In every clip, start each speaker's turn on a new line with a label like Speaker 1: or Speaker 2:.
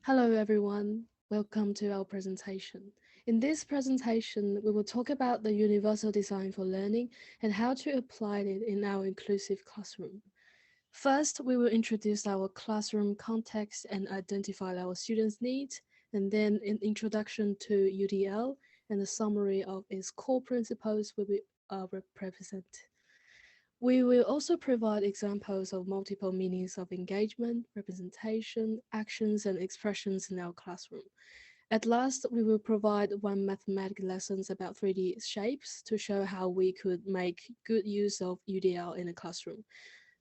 Speaker 1: Hello, everyone. Welcome to our presentation. In this presentation, we will talk about the universal design for learning and how to apply it in our inclusive classroom. First, we will introduce our classroom context and identify our students' needs, and then an introduction to UDL and a summary of its core principles will be represented. We will also provide examples of multiple meanings of engagement, representation, actions, and expressions in our classroom. At last, we will provide one mathematical lessons about 3D shapes to show how we could make good use of UDL in a classroom.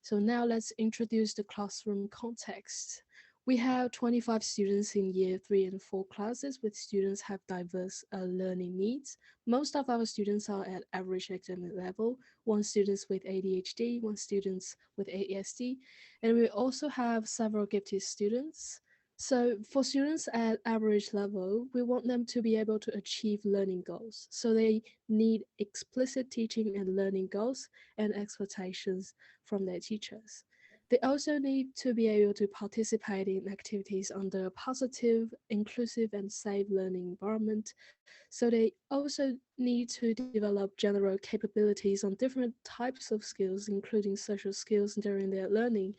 Speaker 1: So now let's introduce the classroom context. We have 25 students in year 3 and 4 classes with students have diverse learning needs. Most of our students are at average academic level, one students with ADHD, one students with ASD, and we also have several gifted students. So for students at average level, we want them to be able to achieve learning goals. So they need explicit teaching and learning goals and expectations from their teachers. They also need to be able to participate in activities under a positive, inclusive, and safe learning environment. So they also need to develop general capabilities on different types of skills, including social skills during their learning.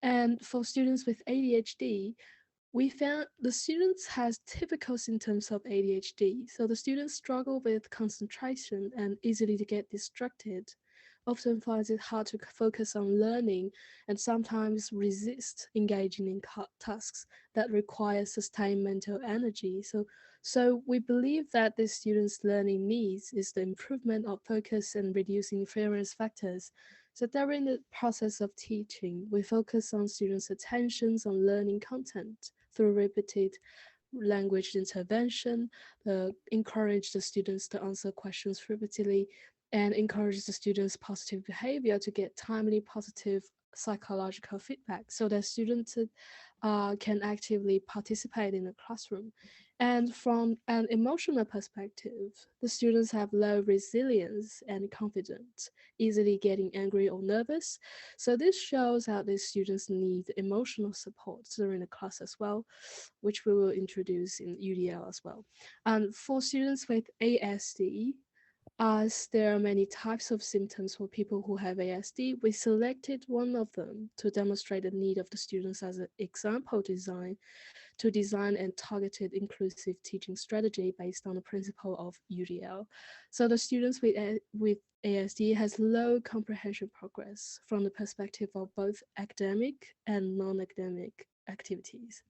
Speaker 1: And for students with ADHD, we found the students has typical symptoms of ADHD. So the students struggle with concentration and easily to get distracted, often finds it hard to focus on learning and sometimes resist engaging in tasks that require sustained mental energy. So we believe that the students' learning needs is the improvement of focus and reducing various factors. So during the process of teaching, we focus on students' attentions on learning content through repeated language intervention, encourage the students to answer questions repeatedly, and encourage the students' positive behavior to get timely positive psychological feedback so that students can actively participate in the classroom. And from an emotional perspective, the students have low resilience and confidence, easily getting angry or nervous. So this shows how these students need emotional support during the class as well, which we will introduce in UDL as well. And for students with ASD, as there are many types of symptoms for people who have ASD, we selected one of them to demonstrate the need of the students as an example design to design and targeted inclusive teaching strategy based on the principle of UDL. So the students with ASD has low comprehension progress from the perspective of both academic and non-academic activities.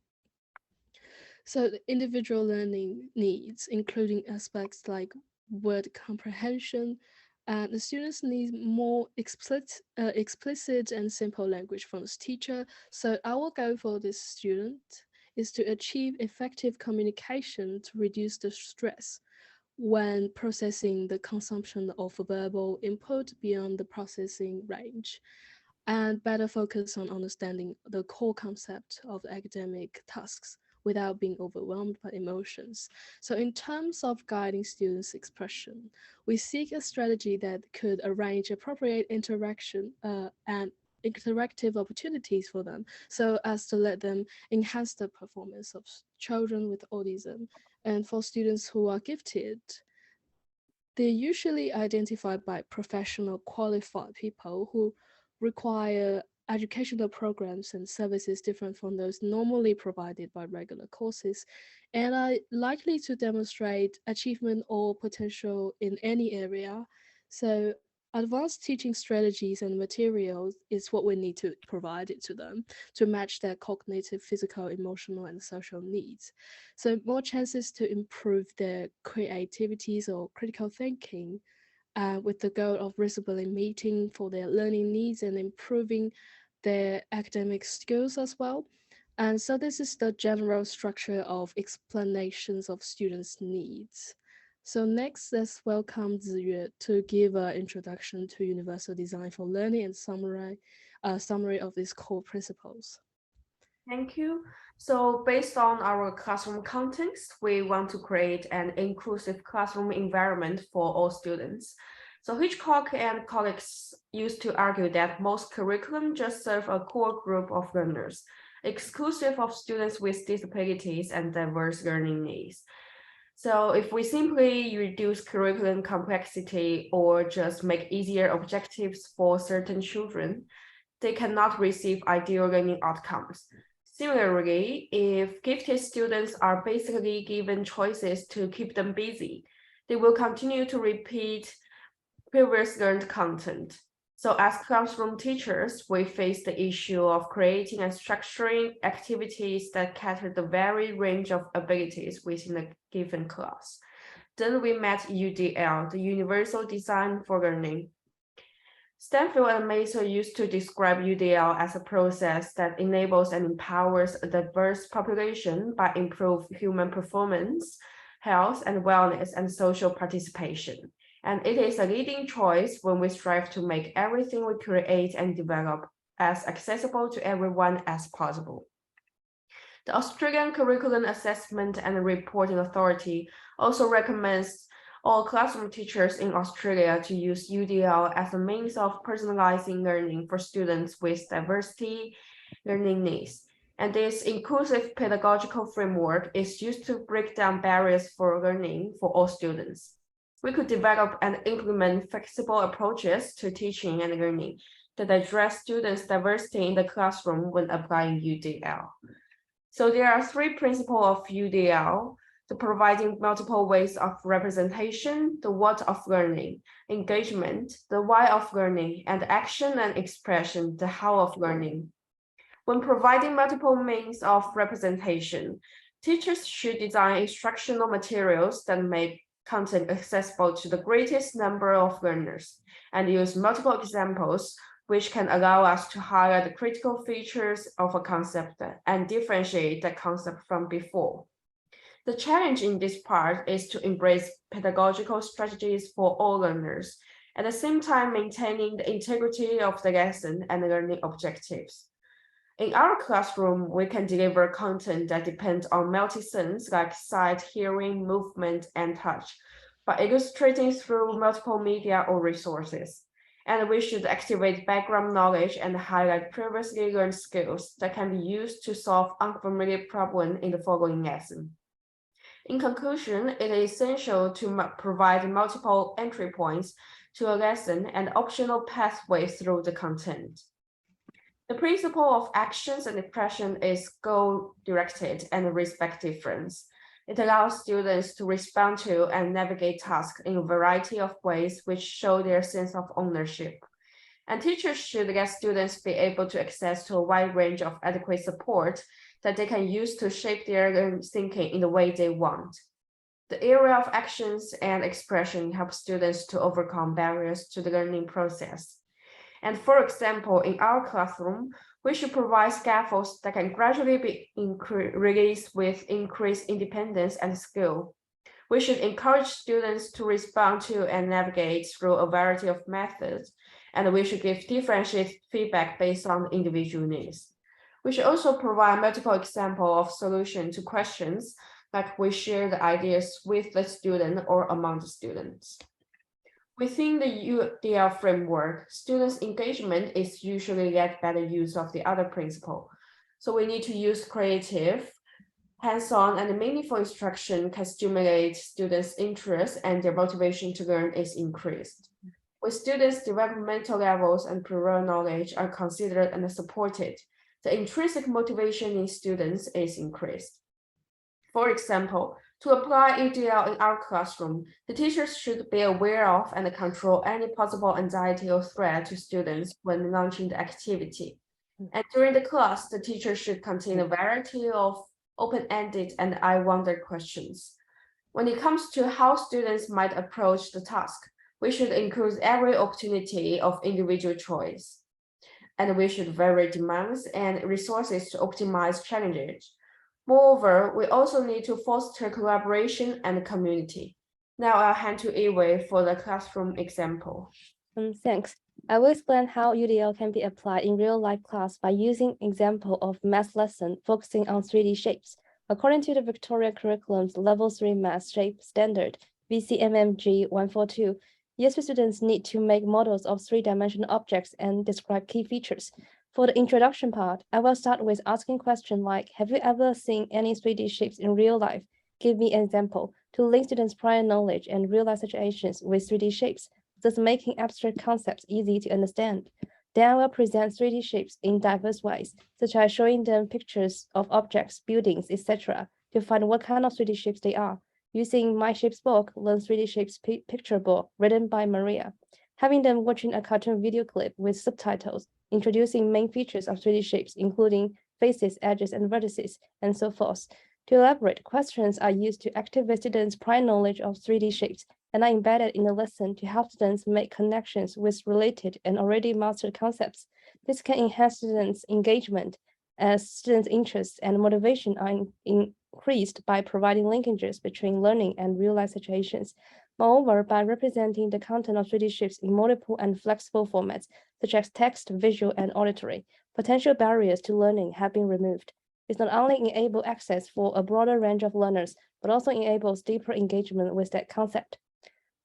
Speaker 1: So the individual learning needs, including aspects like word comprehension, and the students need more explicit and simple language from the teacher. So our goal for this student is to achieve effective communication to reduce the stress when processing the consumption of verbal input beyond the processing range, and better focus on understanding the core concept of academic tasks without being overwhelmed by emotions. So in terms of guiding students' expression, we seek a strategy that could arrange appropriate interaction and interactive opportunities for them so as to let them enhance the performance of children with autism. And for students who are gifted, they're usually identified by professional qualified people who require educational programs and services different from those normally provided by regular courses and are likely to demonstrate achievement or potential in any area. So advanced teaching strategies and materials is what we need to provide it to them to match their cognitive, physical, emotional, and social needs. So more chances to improve their creativities or critical thinking with the goal of visibly meeting for their learning needs and improving their academic skills as well. And so this is the general structure of explanations of students' needs. So next, let's welcome Ziyue to give an introduction to universal design for learning and summary of these core principles.
Speaker 2: Thank you. So based on our classroom context, we want to create an inclusive classroom environment for all students. So Hitchcock and colleagues used to argue that most curriculum just serve a core group of learners, exclusive of students with disabilities and diverse learning needs. So if we simply reduce curriculum complexity or just make easier objectives for certain children, they cannot receive ideal learning outcomes. Similarly, if gifted students are basically given choices to keep them busy, they will continue to repeat previous learned content. So as classroom teachers, we face the issue of creating and structuring activities that cater the varied range of abilities within a given class. Then we met UDL, the Universal Design for Learning. Stanfield and Mason used to describe UDL as a process that enables and empowers a diverse population by improving human performance, health and wellness, and social participation. And it is a leading choice when we strive to make everything we create and develop as accessible to everyone as possible. The Australian Curriculum Assessment and Reporting Authority also recommends all classroom teachers in Australia to use UDL as a means of personalizing learning for students with diversity learning needs. And this inclusive pedagogical framework is used to break down barriers for learning for all students. We could develop and implement flexible approaches to teaching and learning that address students' diversity in the classroom when applying UDL. So there are three principles of UDL: the providing multiple ways of representation, the what of learning, engagement, the why of learning, and action and expression, the how of learning. When providing multiple means of representation, teachers should design instructional materials that make content accessible to the greatest number of learners and use multiple examples which can allow us to highlight the critical features of a concept and differentiate that concept from before. The challenge in this part is to embrace pedagogical strategies for all learners, at the same time maintaining the integrity of the lesson and learning objectives. In our classroom, we can deliver content that depends on multi-sense like sight, hearing, movement, and touch, by illustrating through multiple media or resources. And we should activate background knowledge and highlight previously learned skills that can be used to solve unfamiliar problems in the following lesson. In conclusion, it is essential to provide multiple entry points to a lesson and optional pathways through the content. The principle of actions and expression is goal-directed and respect difference. It allows students to respond to and navigate tasks in a variety of ways which show their sense of ownership. And teachers should let students be able to access to a wide range of adequate support that they can use to shape their thinking in the way they want. The area of actions and expression helps students to overcome barriers to the learning process. And for example, in our classroom, we should provide scaffolds that can gradually be released with increased independence and skill. We should encourage students to respond to and navigate through a variety of methods, and we should give differentiated feedback based on individual needs. We should also provide multiple examples of solutions to questions, like we share the ideas with the student or among the students. Within the UDL framework, students' engagement is usually led by the use of the other principle. So we need to use creative, hands-on, and meaningful instruction can stimulate students' interest and their motivation to learn is increased. When students' developmental levels and prior knowledge are considered and supported, the intrinsic motivation in students is increased. For example, to apply UDL in our classroom, the teachers should be aware of and control any possible anxiety or threat to students when launching the activity. And during the class, the teacher should contain a variety of open-ended and I wonder questions. When it comes to how students might approach the task, we should include every opportunity of individual choice. And we should vary demands and resources to optimize challenges. Moreover, we also need to foster collaboration and community. Now I'll hand to Yiwei for the classroom example.
Speaker 3: Thanks. I will explain how UDL can be applied in real-life class by using example of math lesson focusing on 3D shapes. According to the Victoria Curriculum's Level 3 Math Shape Standard, VCMMG 142, USP students need to make models of three-dimensional objects and describe key features. For the introduction part, I will start with asking questions like, have you ever seen any 3D shapes in real life? Give me an example to link students' prior knowledge and real-life situations with 3D shapes, thus making abstract concepts easy to understand. Then I will present 3D shapes in diverse ways, such as showing them pictures of objects, buildings, etc., to find what kind of 3D shapes they are. Using My Shapes book, Learn 3D Shapes picture book, written by Maria. Having them watching a cartoon video clip with subtitles, introducing main features of 3D shapes, including faces, edges, and vertices, and so forth. To elaborate, questions are used to activate students' prior knowledge of 3D shapes and are embedded in the lesson to help students make connections with related and already mastered concepts. This can enhance students' engagement as students' interests and motivation are increased by providing linkages between learning and real-life situations. Moreover, by representing the content of 3D shapes in multiple and flexible formats, such as text, visual, and auditory, potential barriers to learning have been removed. It not only enables access for a broader range of learners, but also enables deeper engagement with that concept.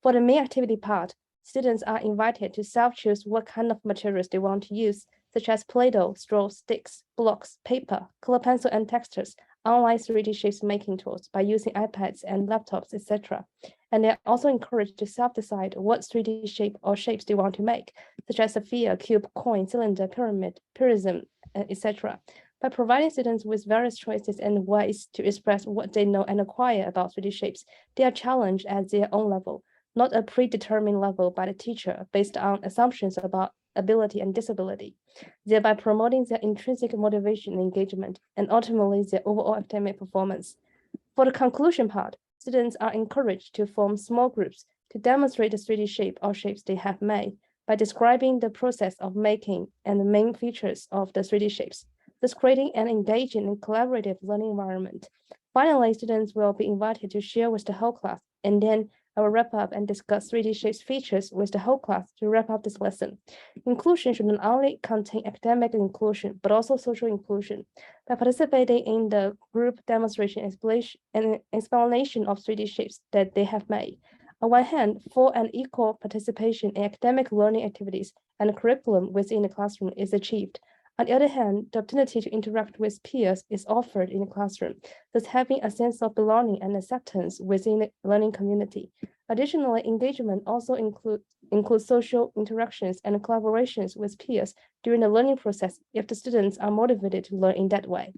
Speaker 3: For the main activity part, students are invited to self-choose what kind of materials they want to use, such as Play-Doh, straws, sticks, blocks, paper, color pencil, and textures, online 3D shapes making tools by using iPads and laptops, etc. And they are also encouraged to self-decide what 3D shape or shapes they want to make, such as a sphere, cube, coin, cylinder, pyramid, prism, etc. By providing students with various choices and ways to express what they know and acquire about 3D shapes, they are challenged at their own level, not a predetermined level by the teacher based on assumptions about ability and disability, thereby promoting their intrinsic motivation and engagement, and ultimately their overall academic performance. For the conclusion part, students are encouraged to form small groups to demonstrate the 3D shape or shapes they have made by describing the process of making and the main features of the 3D shapes, thus creating an engaging and collaborative learning environment. Finally, students will be invited to share with the whole class, and then I will wrap up and discuss 3D shapes features with the whole class to wrap up this lesson. Inclusion should not only contain academic inclusion, but also social inclusion. By participating in the group demonstration and explanation of 3D shapes that they have made, on one hand, full and equal participation in academic learning activities and curriculum within the classroom is achieved. On the other hand, the opportunity to interact with peers is offered in the classroom, thus having a sense of belonging and acceptance within the learning community. Additionally, engagement also includes social interactions and collaborations with peers during the learning process if the students are motivated to learn in that way.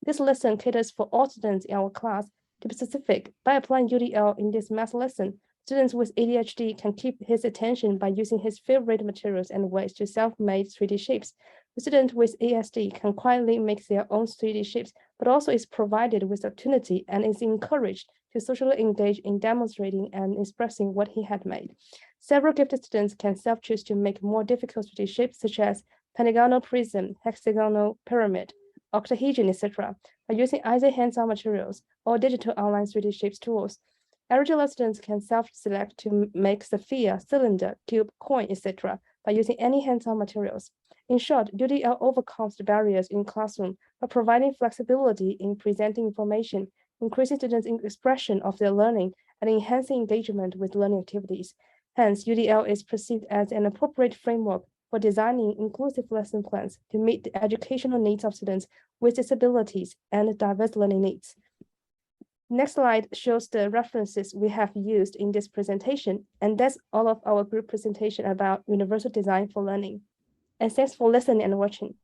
Speaker 3: This lesson caters for all students in our class. To be specific, by applying UDL in this math lesson, students with ADHD can keep his attention by using his favorite materials and ways to self-made 3D shapes. The student with ASD can quietly make their own 3D shapes, but also is provided with opportunity and is encouraged to socially engage in demonstrating and expressing what he had made. Several gifted students can self-choose to make more difficult 3D shapes, such as pentagonal prism, hexagonal pyramid, octahedron, etc., by using either hands-on materials or digital online 3D shapes tools. Original students can self-select to make sphere, cylinder, cube, coin, etc., by using any hands-on materials. In short, UDL overcomes the barriers in classroom by providing flexibility in presenting information, increasing students' expression of their learning, and enhancing engagement with learning activities. Hence, UDL is perceived as an appropriate framework for designing inclusive lesson plans to meet the educational needs of students with disabilities and diverse learning needs. Next slide shows the references we have used in this presentation, and that's all of our group presentation about universal design for learning. And thanks for listening and watching.